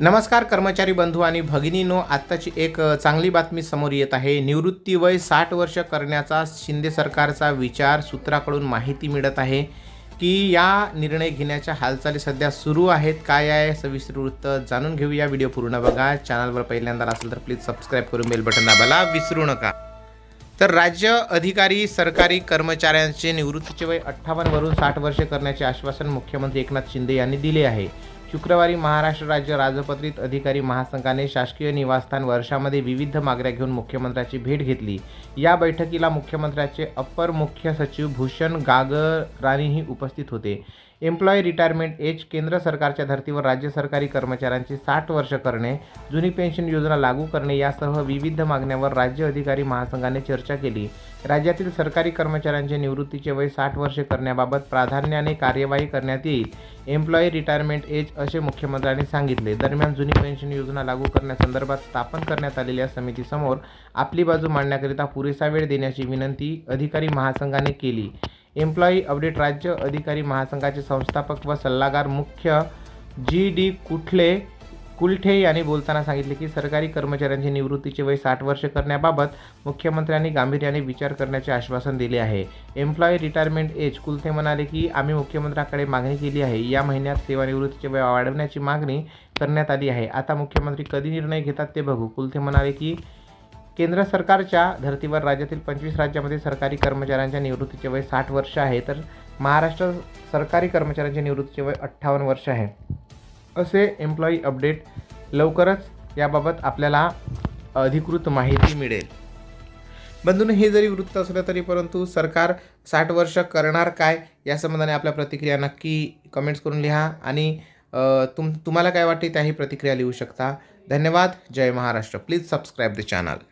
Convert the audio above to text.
नमस्कार कर्मचारी बंधू आणि भगिनींनो, आत्ताची एक चांगली बातमी समोर येत आहे। निवृत्ती वय 60 वर्ष करण्याचा शिंदे सरकारचा विचार सूत्राकडून माहिती मिळत आहे की या निर्णय घेण्याच्या हालचाली सध्या सुरू आहेत। काय आहे सविस्तर वृत्त जाणून घेऊया। व्हिडिओ पूर्ण बघा। चॅनलवर पहिल्यांदा असेल तर प्लीज सबस्क्राइब करून बेल बटन दाबायला विसरू नका। तर राज्य अधिकारी सरकारी कर्मचाऱ्यांचे निवृत्तीचे वय 58 वरून 60 वर्षे करण्याचे आश्वासन मुख्यमंत्री एकनाथ शिंदे यांनी दिले आहे। शुक्रवारी महाराष्ट्र राज्य राजपत्रित अधिकारी महासंघाने शासकीय निवासस्थान वर्षामध्ये विविध मागण्या घेऊन मुख्यमंत्र्यांची भेट घेतली। या बैठकीला मुख्यमंत्र्यांचे अप्पर मुख्य सचिव भूषण गागरानीही उपस्थित होते। एम्प्लॉई रिटायरमेंट एज, केंद्र सरकारच्या धर्तीवर राज्य सरकारी कर्मचाऱ्यांची 60 वर्ष करणे, जुनी पेन्शन योजना लागू करणे यासह विविध मागण्यांवर राज्य अधिकारी महासंघाने चर्चा केली। राज्यातील सरकारी कर्मचाऱ्यांचे निवृत्तीचे वय 60 वर्षे करण्याबाबत प्राधान्याने कार्यवाही करण्यात येईल। एम्प्लॉई रिटायरमेंट एज असे मुख्यमंत्र्यांनी सांगितले। दरम्यान जुनी पेन्शन योजना लागू करण्यासंदर्भात स्थापन करण्यात आलेल्या समितीसमोर आपली बाजू मांडण्याकरिता पुरेसा वेळ देण्याची विनंती अधिकारी महासंघाने केली। एम्प्लॉई अपडेट, राज्य अधिकारी महासंघाचे संस्थापक व सल्लागार मुख्य जी.डी. कुलठे यांनी बोलताना सांगितले की सरकारी कर्मचाऱ्यांचे निवृत्तीचे वय 60 वर्षे करण्याबाबत मुख्यमंत्र्यांनी गांभीर्याने विचार करण्याचे आश्वासन दिले आहे। एम्प्लॉई रिटायरमेंट एज, कुलथे म्हणाले की आम्ही मुख्यमंत्र्यांकडे मागणी केली आहे। या महिन्यात सेवानिवृत्तीचे वय वाढवण्याची मागणी करण्यात आली आहे। आता मुख्यमंत्री कधी निर्णय घेतात ते बघू। कुलथे म्हणाले की केंद्र सरकारच्या धर्तीवर राज्यातील 25 राज्यांमध्ये सरकारी कर्मचाऱ्यांच्या निवृत्तीचे वय 60 वर्ष आहे, तर महाराष्ट्र सरकारी कर्मचाऱ्यांचे निवृत्तीचे वय 58 वर्ष आहे, असे एम्प्लॉई अपडेट। लवकरच याबाबत आपल्याला अधिकृत माहिती मिळेल। बंधूंनो, हे जरी वृत्त असलं तरी परंतु सरकार 60 वर्ष करणार काय या संबंधाने आपल्या प्रतिक्रिया नक्की कमेंट्स करून लिहा आणि तुम्हाला काय वाटते त्याही प्रतिक्रिया लिहू शकता। धन्यवाद। जय Maharashtra. Please subscribe the channel.